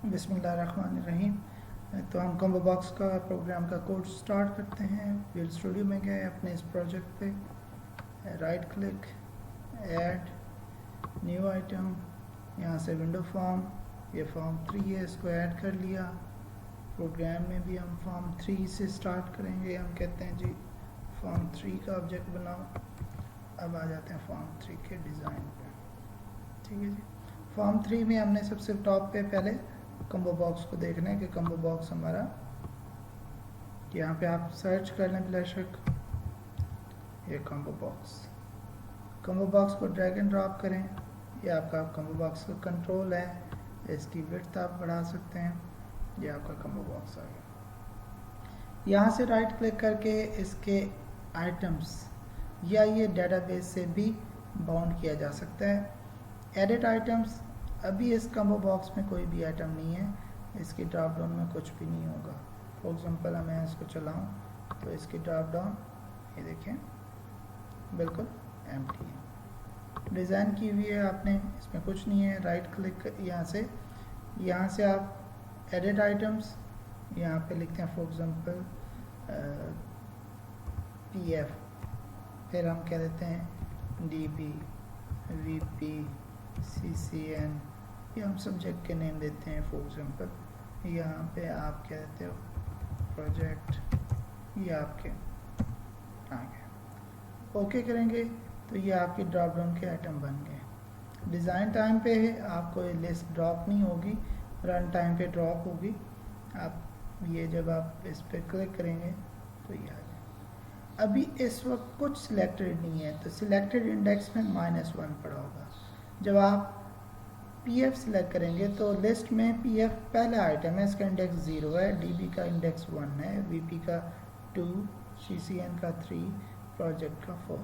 बिस्मिल्लाहिर्रहमानिर्रहीम। तो हम कॉम्बो बॉक्स का प्रोग्राम का कोड स्टार्ट करते हैं। विजुअल स्टूडियो में गए अपने इस प्रोजेक्ट पे, right click, add new item, यहाँ से विंडो फॉर्म, ये फॉर्म 3 है, इसको ऐड कर लिया। प्रोग्राम में भी हम फॉर्म 3 से स्टार्ट करेंगे। हम कहते हैं जी फॉर्म 3 का ऑब्जेक्ट बनाओ। अब आ जाते हैं फॉर्म 3 के डिज़ाइन पे। ठीक है जी, फॉर्म 3 में हमने सबसे टॉप पे पहले कॉम्बो बॉक्स को देखना है कि कॉम्बो बॉक्स हमारा, यहाँ पे आप सर्च कर लें बिला शक, ये कॉम्बो बॉक्स को ड्रैग एंड ड्रॉप करें। ये आपका कॉम्बो बॉक्स का कंट्रोल है, इसकी विड्थ आप बढ़ा सकते हैं। ये आपका कॉम्बो बॉक्स आ गया। यहाँ से राइट क्लिक करके इसके आइटम्स या ये डेटाबेस से भी बाउंड किया जा सकता है। एडिट आइटम्स, अभी इस कॉम्बो बॉक्स में कोई भी आइटम नहीं है, इसकी ड्रॉप डाउन में कुछ भी नहीं होगा। फॉर एग्जांपल मैं इसको चलाऊं तो इसकी ड्रॉप डाउन ये देखें बिल्कुल एम्प्टी है, डिज़ाइन की हुई है आपने, इसमें कुछ नहीं है। राइट क्लिक यहाँ से आप एडिट आइटम्स, यहाँ पे लिखते हैं फॉर एग्जांपल पीएफ, फिर हम कह देते हैं डीबी, वीपी, सीसीएन, ये हम सब्जेक्ट के नेम देते हैं। फॉर एग्जांपल यहाँ पे आप क्या देते हो प्रोजेक्ट, ये आपके आ गए। ओके करेंगे तो ये आपकी ड्रॉप डाउन के आइटम बन गए। डिज़ाइन टाइम पे है, आपको ये लिस्ट ड्रॉप नहीं होगी, रन टाइम पे ड्रॉप होगी। आप ये जब आप इस पर क्लिक करेंगे तो ये आ जाए। अभी इस वक्त कुछ सिलेक्टेड नहीं है, तो सिलेक्टेड इंडेक्स में -1 पड़ा होगा। जब आप पीएफ सिलेक्ट करेंगे तो लिस्ट में पीएफ पहला आइटम है, इसका इंडेक्स 0 है, डीबी का इंडेक्स 1 है, वीपी का 2, सीसीएन का 3, प्रोजेक्ट का 4।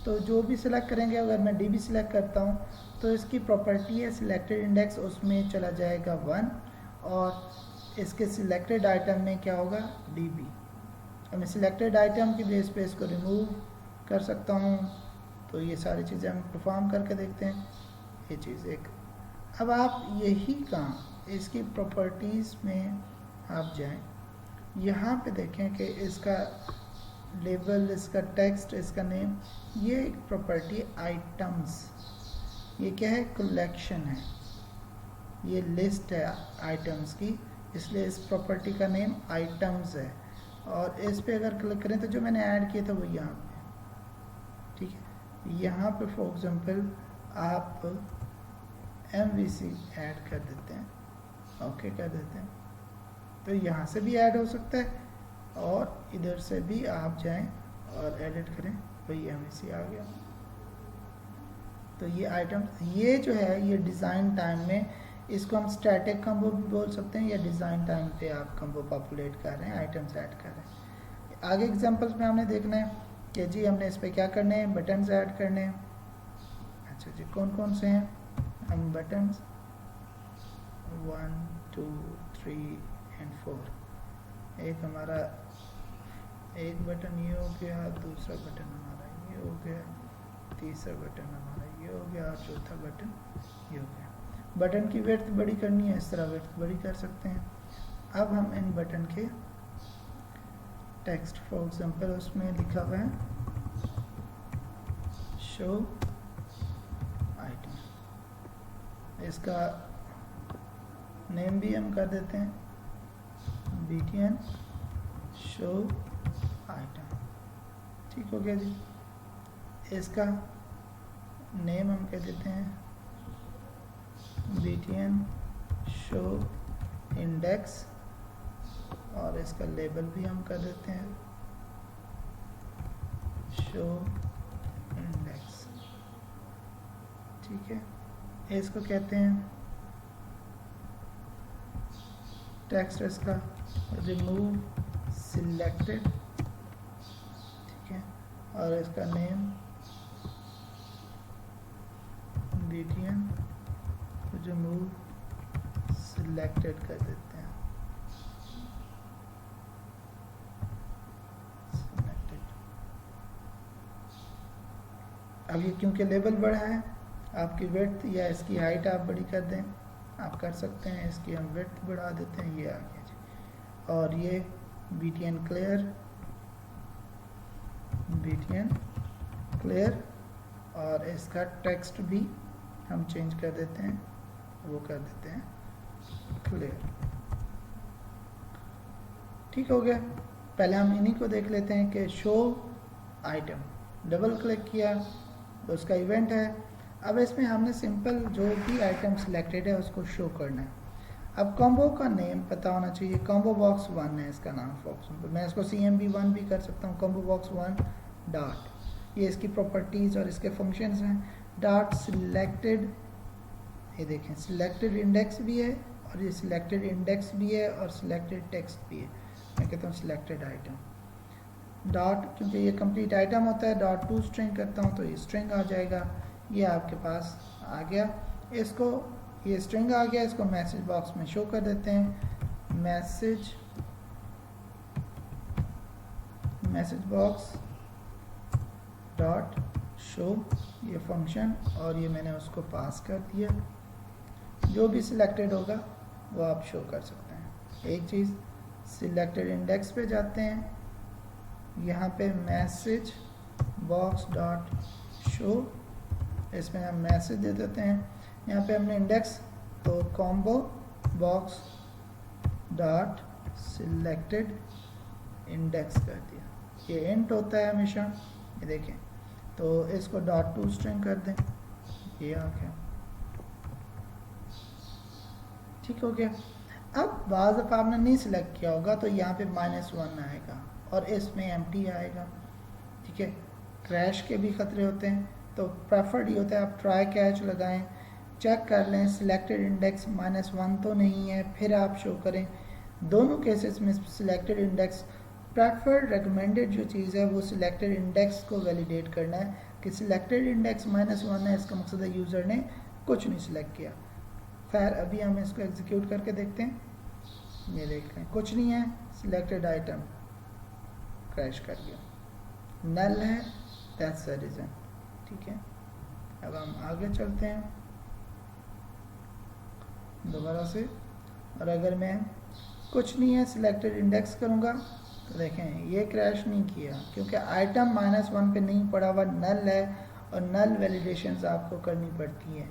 तो जो भी सिलेक्ट करेंगे, अगर मैं डीबी सिलेक्ट करता हूँ तो इसकी प्रॉपर्टी है सिलेक्टेड इंडेक्स, उसमें चला जाएगा 1 और इसके सिलेक्टेड आइटम में क्या होगा डीबी। अब मैं सिलेक्टेड आइटम की बेस पे इसको रिमूव कर सकता हूँ। तो ये सारी चीज़ें हम परफॉर्म करके देखते हैं। ये चीज़ एक, अब आप यही काम इसकी प्रॉपर्टीज़ में आप जाएं, यहाँ पे देखें कि इसका लेबल, इसका टेक्स्ट, इसका नेम, ये एक प्रॉपर्टी आइटम्स, ये क्या है कलेक्शन है, ये लिस्ट है आइटम्स की, इसलिए इस प्रॉपर्टी का नेम आइटम्स है। और इस पे अगर क्लिक करें तो जो मैंने ऐड किया था वो यहाँ पे, ठीक है, यहाँ पे फॉर एग्जांपल आप MVC ऐड कर देते हैं, ओके कर देते हैं, तो यहाँ से भी ऐड हो सकता है और इधर से भी आप जाएं और एडिट करें, वही MVC आ गया। तो ये आइटम, ये जो है ये डिज़ाइन टाइम में, इसको हम स्टैटिक कॉम्बो भी बोल सकते हैं, या डिज़ाइन टाइम पे आप कॉम्बो पॉपुलेट कर रहे हैं, आइटम्स ऐड कर रहे हैं। आगे एग्जांपल्स में हमने देखना है कि जी हमने इस पर क्या करने हैं, बटन्स ऐड करने हैं। अच्छा जी, कौन कौन से हैं हम बटन्स, 1 2 3 एंड 4। एक हमारा एक बटन ये हो गया, दूसरा बटन हमारा ये हो गया, तीसरा बटन हमारा ये हो गया और चौथा बटन ये हो गया। बटन की विड्थ बड़ी करनी है, इस तरह विड्थ बड़ी कर सकते हैं। अब हम इन बटन के टेक्स्ट, फॉर एग्जांपल उसमें लिखा हुआ है शो आइटम, इसका नेम भी हम कर देते हैं BTN शो आइटम। ठीक हो गया जी, इसका नेम हम कह देते हैं BTN शो इंडेक्स और इसका लेबल भी हम कर देते हैं शो इंडेक्स। ठीक है, इसको कहते हैं टेक्स्ट, इसका रिमूव सिलेक्टेड, ठीक है, और इसका नेम BTN रिमूव सिलेक्टेड कर देते हैं, सिलेक्टेड। अब ये क्योंकि लेबल बड़ा है, आपकी विड्थ या इसकी हाइट आप बड़ी कर दें, आप कर सकते हैं। इसकी हम विड्थ बढ़ा देते हैं, ये आ गया जी। और ये btn क्लियर और इसका टेक्स्ट भी हम चेंज कर देते हैं, वो कर देते हैं क्लियर। ठीक हो गया। पहले हम इन्हीं को देख लेते हैं कि शो आइटम, डबल क्लिक किया तो उसका इवेंट है। अब इसमें हमने सिंपल जो भी आइटम सिलेक्टेड है उसको शो करना है। अब कॉम्बो का नेम पता होना चाहिए। कॉम्बो बॉक्स 1 है इसका नाम फॉर एग्जांपल, मैं इसको CMB1 भी कर सकता हूँ। कॉम्बो बॉक्स 1 डॉट, ये इसकी प्रॉपर्टीज़ और इसके फंक्शंस हैं। डॉट सिलेक्टेड, ये देखें सिलेक्टेड इंडेक्स भी है और ये सिलेक्टेड इंडेक्स भी है और सिलेक्टेड टेक्स्ट भी है। मैं कहता हूँ सिलेक्टेड आइटम डॉट, क्योंकि ये कंप्लीट आइटम होता है। डॉट टू स्ट्रिंग करता हूँ तो ये स्ट्रिंग आ जाएगा, ये आपके पास आ गया। इसको ये स्ट्रिंग आ गया, इसको मैसेज बॉक्स में शो कर देते हैं। मैसेज बॉक्स डॉट शो, ये फंक्शन, और ये मैंने उसको पास कर दिया। जो भी सिलेक्टेड होगा वो आप शो कर सकते हैं। एक चीज़, सिलेक्टेड इंडेक्स पे जाते हैं, यहाँ पे मैसेज बॉक्स डॉट शो, इसमें हम मैसेज दे देते हैं। यहाँ पे हमने इंडेक्स तो combo box dot selected index कर दिया। ये इंट होता है हमेशा, ये देखें। तो इसको डॉट टू स्ट्रिंग कर दें, ये आ गया। ठीक हो गया। अब बाज़ दफ़ा आपने नहीं सिलेक्ट किया होगा तो यहाँ पे -1 आएगा और इसमें एम्प्टी आएगा। ठीक है, क्रैश के भी ख़तरे होते हैं, तो प्रेफर्ड ये होता है आप ट्राई कैच लगाएं, चेक कर लें सिलेक्टेड इंडेक्स -1 तो नहीं है, फिर आप शो करें। दोनों केसेस में सिलेक्टेड इंडेक्स प्रेफर्ड रिकमेंडेड जो चीज़ है वो सिलेक्टेड इंडेक्स को वैलिडेट करना है कि सिलेक्टेड इंडेक्स -1 है, इसका मकसद है यूज़र ने कुछ नहीं सिलेक्ट किया। खैर अभी हम इसको एग्जीक्यूट करके देखते हैं। ये देख लें कुछ नहीं है, सिलेक्टेड आइटम क्रैश कर गया, नल है, दैट्स द रीज़न। ठीक है, अब हम आगे चलते हैं दोबारा से। और अगर मैं कुछ नहीं है सिलेक्टेड इंडेक्स करूँगा तो देखें ये क्रैश नहीं किया क्योंकि आइटम -1 पे नहीं पड़ा हुआ, नल है। और नल वैलिडेशंस आपको करनी पड़ती है।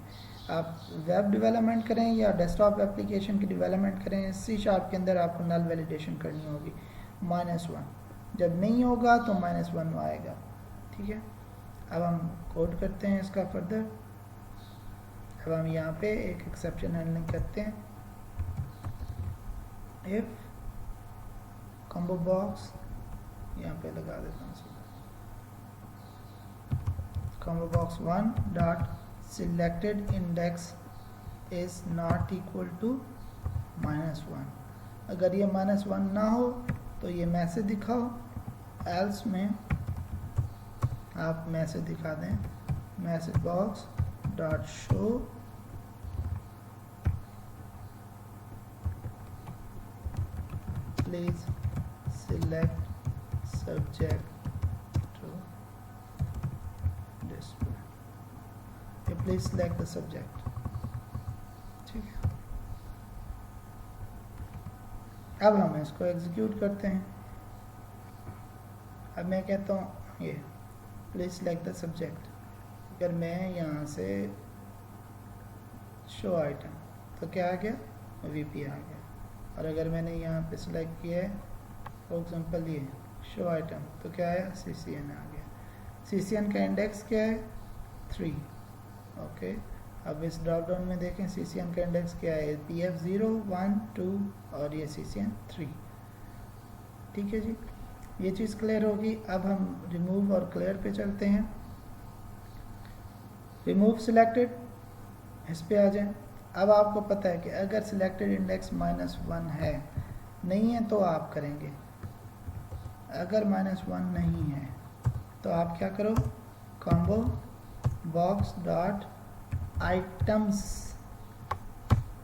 आप वेब डेवलपमेंट करें या डेस्कटॉप एप्लीकेशन की डेवलपमेंट करें, C# के अंदर आपको नल वैलिडेशन करनी होगी। -1 जब नहीं होगा तो -1 आएगा। ठीक है, अब हम कोड करते हैं इसका फर्दर। अब हम यहाँ पे एक एक्सेप्शन हैंडलिंग करते हैं। इफ कॉम्बो बॉक्स यहाँ पे लगा देता हूँ, combo box 1 dot selected index is not equal to -1। अगर ये -1 ना हो तो ये मैसेज दिखाओ, एल्स में आप मैसेज दिखा दें message box dot show please select subject to display, please select the subject. ठीक है, अब हम इसको एग्जीक्यूट करते हैं। अब मैं कहता हूँ ये प्लीज सिलेक्ट द सब्जेक्ट। अगर मैं यहाँ से शो आइटम तो क्या आ गया, VP आ गया। और अगर मैंने यहाँ पे सिलेक्ट किया है फॉर एग्जांपल ये शो आइटम तो क्या आया, CCN आ गया। CCN का इंडेक्स क्या है, 3। ओके, अब इस ड्रॉप डाउन में देखें CCN का इंडेक्स क्या है, PF 0, 1, 2 और ये CCN 3। ठीक है जी, ये चीज़ क्लियर होगी। अब हम रिमूव और क्लियर पे चलते हैं। रिमूव सिलेक्टेड, इस पे आ जाएं। अब आपको पता है कि अगर सिलेक्टेड इंडेक्स -1 है, नहीं है तो आप करेंगे। अगर -1 नहीं है तो आप क्या करो, combo box dot items,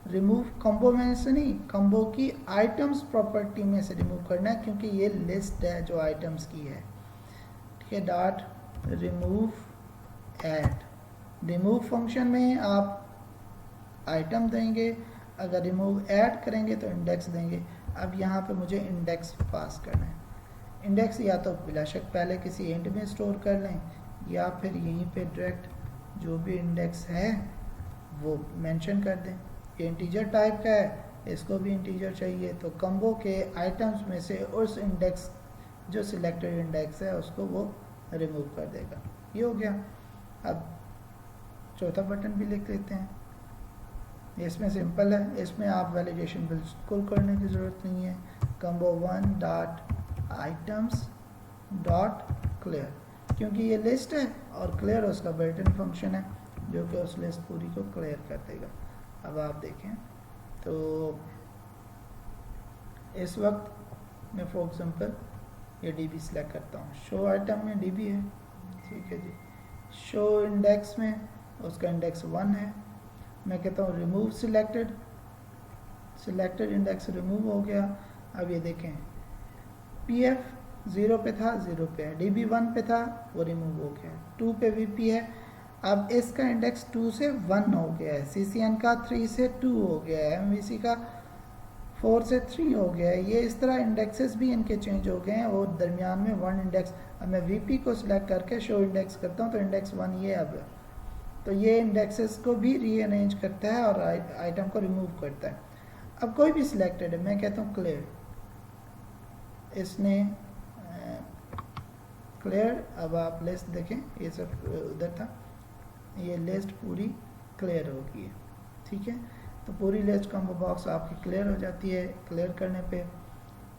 remove combo में से नहीं, कॉम्बो की आइटम्स प्रॉपर्टी में से रिमूव करना है क्योंकि ये लिस्ट है जो आइटम्स की है। ठीक है, dot remove add, remove function में आप आइटम देंगे अगर रिमूव ऐड करेंगे तो इंडेक्स देंगे। अब यहाँ पे मुझे इंडेक्स पास करना है। इंडेक्स या तो बिलाशक पहले किसी इंट में स्टोर कर लें या फिर यहीं पे डायरेक्ट जो भी इंडेक्स है वो मेंशन कर दें। ये इंटीजर टाइप का है, इसको भी इंटीजर चाहिए, तो कम्बो के आइटम्स में से उस इंडेक्स जो सिलेक्टेड इंडेक्स है उसको वो रिमूव कर देगा। ये हो गया। अब चौथा बटन भी लिख लेते हैं। इसमें सिंपल है, इसमें आप वैलिडेशन बिल्कुल करने की ज़रूरत नहीं है। Combo 1 dot items dot clear, क्योंकि ये लिस्ट है और क्लियर उसका बिल्ट-इन फंक्शन है जो कि उस लिस्ट पूरी को क्लियर कर देगा। अब आप देखें तो इस वक्त मैं फॉर एग्जांपल ये DB सिलेक्ट करता हूँ। शो आइटम में DB है, ठीक है जी। शो इंडेक्स में उसका इंडेक्स 1 है। मैं कहता हूँ remove selected, selected index remove हो गया। अब ये देखें PF 0 पे था 0 पे है, DB 1 पे था वो रिमूव हो गया, 2 पे VP है। अब इसका इंडेक्स 2 से 1 हो गया है, CCN का 3 से 2 हो गया है, MVC का 4 से 3 हो गया है। ये इस तरह इंडेक्सेस भी इनके चेंज हो गए हैं और दरमियान में 1 इंडेक्स। अब मैं VP को सिलेक्ट करके शो इंडेक्स करता हूँ तो इंडेक्स 1 ये अब, तो ये इंडेक्सेस को भी रीअरेंज करता है और आइटम को रिमूव करता है। अब कोई भी सिलेक्टेड है, मैं कहता हूँ क्लियर, इसने क्लियर। अब आप लिस्ट देखें, ये सब उधर था, ये लिस्ट पूरी क्लियर हो गई है, ठीक है। तो पूरी लिस्ट कॉम्बो बॉक्स आपकी क्लियर हो जाती है क्लियर करने पे।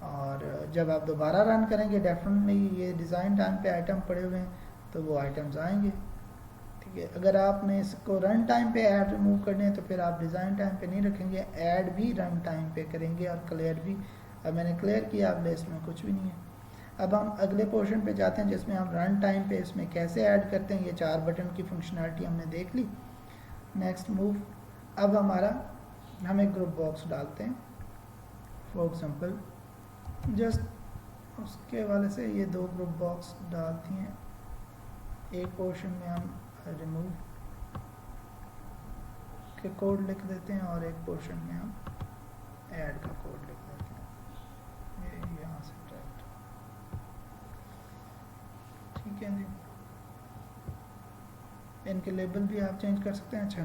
और जब आप दोबारा रन करेंगे डेफिनेटली ये डिज़ाइन टाइम पे आइटम पड़े हुए हैं तो वो आइटम्स आएंगे, ठीक है। अगर आपने इसको रन टाइम पे ऐड रिमूव करने हैं तो फिर आप डिज़ाइन टाइम पे नहीं रखेंगे, ऐड भी रन टाइम पे करेंगे और क्लियर भी। अब मैंने क्लियर किया, अब लिस्ट में कुछ भी नहीं है। अब हम अगले पोर्शन पे जाते हैं जिसमें हम रन टाइम पे इसमें कैसे ऐड करते हैं। ये 4 बटन की फंक्शनैलिटी हमने देख ली। Next move. अब हम एक ग्रुप बॉक्स डालते हैं फॉर एग्जांपल, जस्ट उसके वाले से ये 2 ग्रुप बॉक्स डालती हैं। एक पोर्शन में हम रिमूव के कोड लिख देते हैं और एक पोर्शन में हम ऐड का कोड लिख देते हैं। ये यहाँ से डायरेक्ट, ठीक है जी। इनके लेबल भी आप चेंज कर सकते हैं। अच्छा,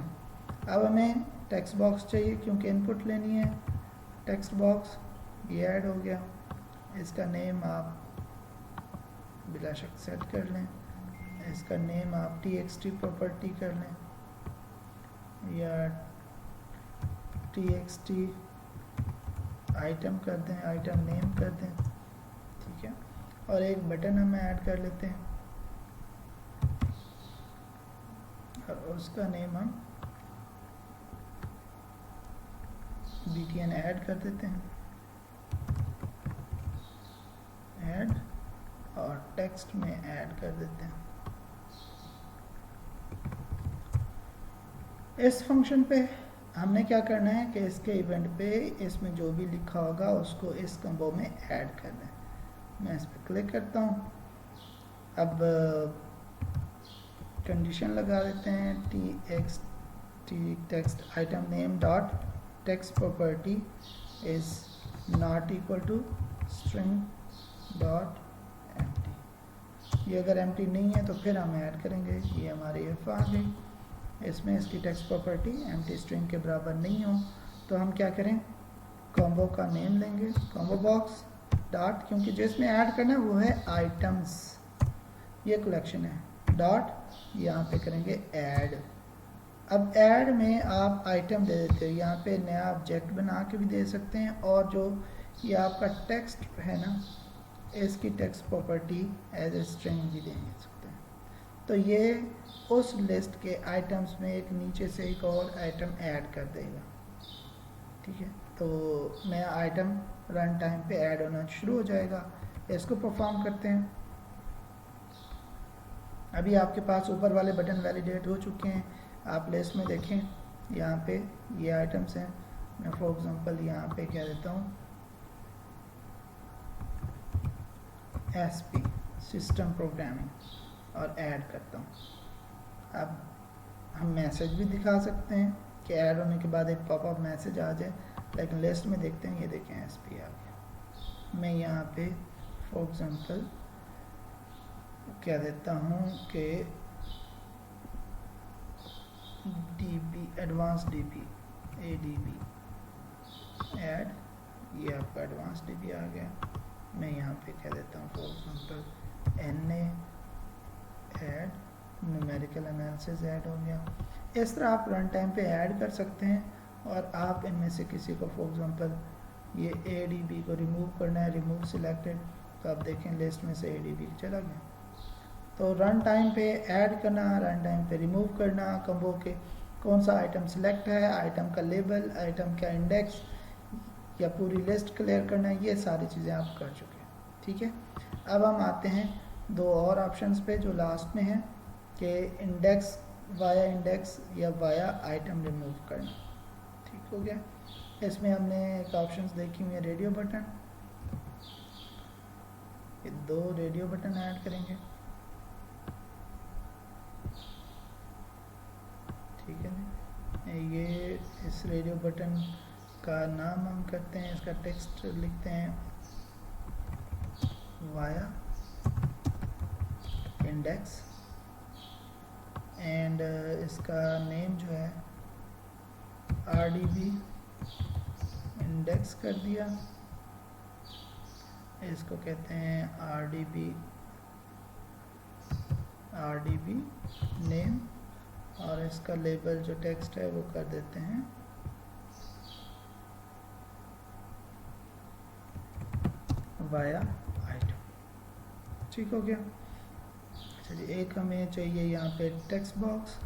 अब हमें टेक्स्ट बॉक्स चाहिए क्योंकि इनपुट लेनी है। टेक्स्ट बॉक्स ये ऐड हो गया, इसका नेम आप बिलाशक सेट कर लें। इसका नेम आप txt प्रॉपर्टी कर लें या txt आइटम कर दें, आइटम नेम कर दें, ठीक है। और एक बटन हम ऐड कर लेते हैं और उसका नेम हम btn ऐड कर देते हैं, ऐड, और टेक्स्ट में ऐड कर देते हैं। इस फंक्शन पे हमने क्या करना है कि इसके इवेंट पे इसमें जो भी लिखा होगा उसको इस कम्बो में ऐड करना है। मैं इस पर क्लिक करता हूँ। अब कंडीशन लगा देते हैं txt text item name dot text property is not equal to string dot empty. ये अगर एम्प्टी नहीं है तो फिर हम ऐड करेंगे। ये हमारी इफ आ गई। इसमें इसकी टेक्स्ट प्रॉपर्टी एम्प्टी स्ट्रिंग के बराबर नहीं हो तो हम क्या करें, कॉम्बो का नेम लेंगे, कॉम्बो बॉक्स डॉट, क्योंकि जिसमें ऐड करना है वो है आइटम्स, ये कलेक्शन है, डॉट यहाँ पे करेंगे ऐड। अब ऐड में आप आइटम दे देते हो, यहाँ पे नया ऑब्जेक्ट बना के भी दे सकते हैं और जो ये आपका टेक्स्ट है ना, इसकी text property as a string भी दे सकते हैं। तो ये उस लिस्ट के आइटम्स में एक नीचे से एक और आइटम ऐड कर देगा, ठीक है। तो नया आइटम रन टाइम पे ऐड होना शुरू हो जाएगा। इसको परफॉर्म करते हैं। अभी आपके पास ऊपर वाले बटन वैलिडेट हो चुके हैं। आप लिस्ट में देखें, यहाँ पे ये आइटम्स हैं। मैं फॉर एग्जांपल यहाँ पे क्या देता हूँ, SP सिस्टम प्रोग्रामिंग, और ऐड करता हूँ। अब हम मैसेज भी दिखा सकते हैं कि ऐड होने के बाद एक पॉपअप मैसेज आ जाए, लेकिन लिस्ट में देखते हैं, ये देखें SP आ गया। मैं यहाँ पे फॉर एग्जांपल क्या देता हूँ कि DB advance DB ADB add, ये आपका एडवांस DB आ गया। मैं यहाँ पे क्या देता हूँ for example NA add numerical analysis add हो गया। इस तरह आप रन टाइम पे ऐड कर सकते हैं, और आप इनमें से किसी को फॉर एग्जांपल ये ADB को रिमूव करना है, रिमूव सिलेक्टेड, तो आप देखें लिस्ट में से ADB चला गया। तो रन टाइम पे ऐड करना, रन टाइम पे रिमूव करना, कंबो के कौन सा आइटम सिलेक्ट है, आइटम का लेबल, आइटम का इंडेक्स या पूरी लिस्ट क्लियर करना, ये सारी चीज़ें आप कर चुके हैं। ठीक है, अब हम आते हैं दो और ऑप्शंस पे जो लास्ट में है कि इंडेक्स वाया इंडेक्स या वाया आइटम रिमूव करना। ठीक हो गया, इसमें हमने एक ऑप्शंस देखी हुई है रेडियो बटन, ये 2 रेडियो बटन ऐड करेंगे। ठीक है जी, ये इस रेडियो बटन का नाम हम करते हैं, इसका टेक्स्ट लिखते हैं वाया इंडेक्स, एंड इसका नेम जो है RDB इंडेक्स कर दिया। इसको कहते हैं RDB नेम, और इसका लेबल जो टेक्स्ट है वो कर देते हैं वाया आइटम। ठीक हो गया। चलिए, एक हमें चाहिए यहाँ पे टेक्स्ट बॉक्स,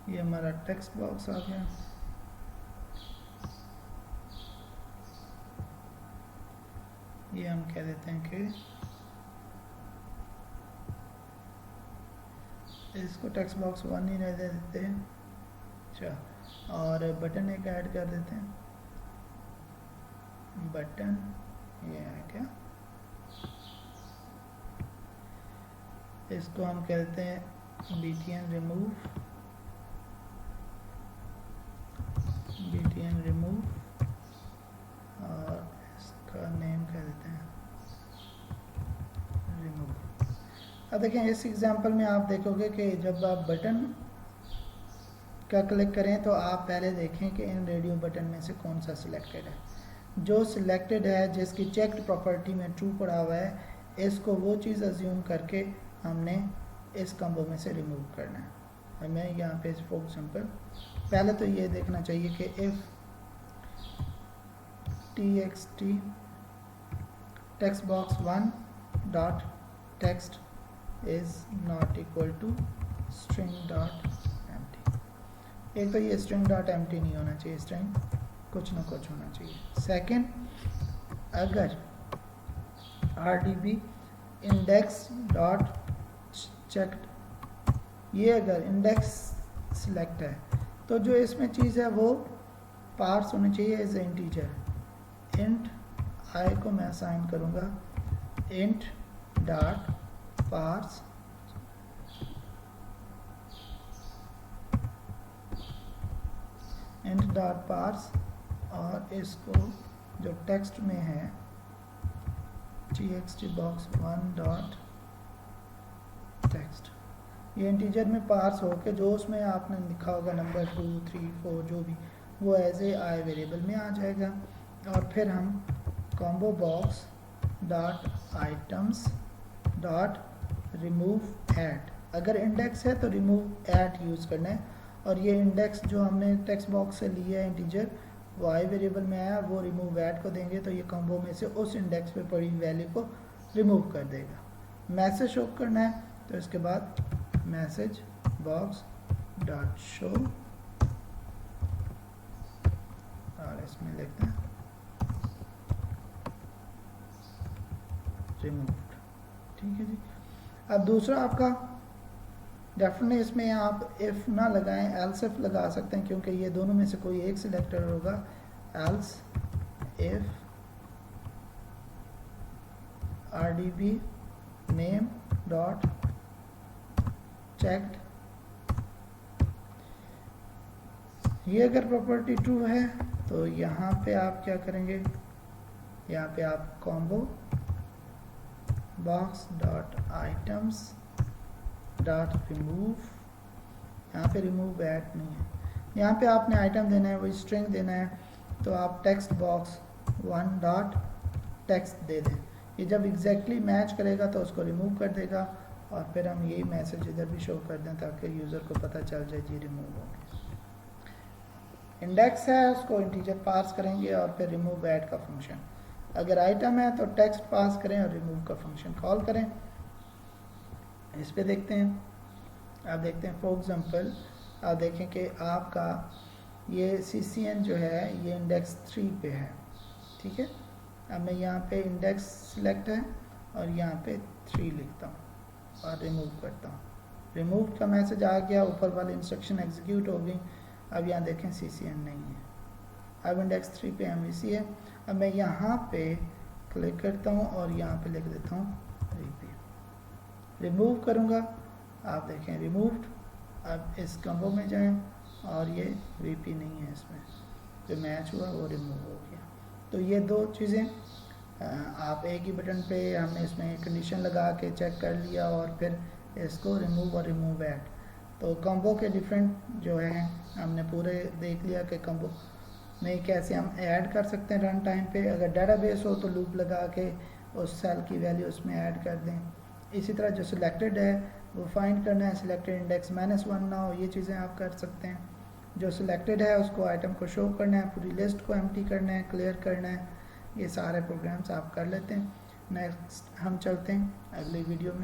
ये हमारा टेक्स्ट बॉक्स आ गया। ये हम कह देते हैं कि इसको टेक्स्ट बॉक्स 1 ही रह देते हैं। अच्छा, और बटन एक ऐड कर देते हैं, बटन ये है क्या, इसको हम कहते हैं BTN रिमूव, और इसका नेम कह देते हैं रिमूव। अब देखें, इस एग्जांपल में आप देखोगे कि जब आप बटन का क्लिक करें तो आप पहले देखें कि इन रेडियो बटन में से कौन सा सिलेक्टेड है। जो सिलेक्टेड है, जिसकी चेक्ड प्रॉपर्टी में ट्रू पड़ा हुआ है, इसको वो चीज़ अज्यूम करके हमने इस कॉम्बो में से रिमूव करना है। हमें यहाँ पे फॉर एग्जांपल पहले तो ये देखना चाहिए कि if txt text box 1 dot text is not equal to string dot empty. एक तो ये स्ट्रिंग डॉट एम्प्टी नहीं होना चाहिए, स्ट्रिंग कुछ ना कुछ होना चाहिए। सेकंड, अगर RDB इंडेक्स डॉट चेक्ड, ये अगर इंडेक्स सिलेक्ट है तो जो इसमें चीज़ है वो पार्स होनी चाहिए एज ए इंटीजर। इंट आई को मैं असाइन करूँगा इंट डॉट पार्स और इसको जो टेक्स्ट में है txt बॉक्स 1 डॉट टेक्स्ट, ये इंटीजर में पार्स हो के जो उसमें आपने लिखा होगा नंबर 2, 3, 4 जो भी, वो एज ए आई वेरिएबल में आ जाएगा। और फिर हम combo box dot items dot remove add, अगर इंडेक्स है तो रिमूव ऐड यूज़ करना है, और ये इंडेक्स जो हमने टेक्स्ट बॉक्स से लिया है इंटीजर, वो आई वेरिएबल में आया, वो रिमूव ऐड को देंगे तो ये कॉम्बो में से उस इंडेक्स पे पड़ी वैल्यू को रिमूव कर देगा। मैसेज शो करना है तो इसके बाद मैसेज बॉक्स डॉट शो, और इसमें लिखते हैं रिमूव्ड। ठीक है जी। अब दूसरा आपका डेफिनेटली इसमें आप इफ़ ना लगाएं, एल्स इफ लगा सकते हैं, क्योंकि ये दोनों में से कोई एक सिलेक्टर होगा। Else if RDB name dot checked ये अगर प्रॉपर्टी ट्रू है तो यहाँ पे आप क्या करेंगे, यहाँ पे आप combo box dot items dot remove, यहाँ पे रिमूव ऐड नहीं है, यहाँ पे आपने आइटम देना है, वही स्ट्रिंग देना है, तो आप टेक्स्ट बॉक्स 1 डॉट टेक्स्ट दे दें। ये जब एग्जैक्टली मैच करेगा तो उसको रिमूव कर देगा और फिर हम यही मैसेज इधर भी शो कर दें ताकि यूज़र को पता चल जाए जी रिमूव हो गया। इंडेक्स है उसको इंटीजर पास करेंगे और फिर रिमूव ऐड का फंक्शन। अगर आइटम है तो टेक्स्ट पास करें और रिमूव का फंक्शन कॉल करें। इस पे देखते हैं, आप देखते हैं फॉर एग्जांपल आप देखें कि आपका ये CCN जो है ये इंडेक्स 3 पे है, ठीक है। अब मैं यहाँ पे इंडेक्स सिलेक्ट है और यहाँ पे 3 लिखता हूँ और रिमूव करता हूँ। रिमूव का मैसेज आ गया, ऊपर वाली इंस्ट्रक्शन एग्जीक्यूट हो गई। अब यहाँ देखें CCN नहीं है, अब इंडेक्स 3 पे MVC है। अब मैं यहाँ पे क्लिक करता हूँ और यहाँ पे लिख देता हूँ रिपीट। रिमूव करूँगा, आप देखें रिमूव्ड। अब इस कॉम्बो में जाएं और ये VP नहीं है, इसमें जो मैच हुआ वो रिमूव हो गया। तो ये दो चीज़ें आप एक ही बटन पे हमने इसमें कंडीशन लगा के चेक कर लिया और फिर इसको रिमूव और रिमूव ऐड। तो कॉम्बो के डिफरेंट जो है हमने पूरे देख लिया कि कॉम्बो में कैसे हम ऐड कर सकते हैं रन टाइम पे। अगर डेटाबेस हो तो लूप लगा के उस सेल की वैल्यू उसमें ऐड कर दें। इसी तरह जो सिलेक्टेड है वो फाइंड करना है, सिलेक्टेड इंडेक्स -1 ना हो, ये चीज़ें आप कर सकते हैं। जो सिलेक्टेड है उसको आइटम को शो करना है, पूरी लिस्ट को एम्प्टी करना है, क्लियर करना है, ये सारे प्रोग्राम्स आप कर लेते हैं। नेक्स्ट हम चलते हैं अगली वीडियो में।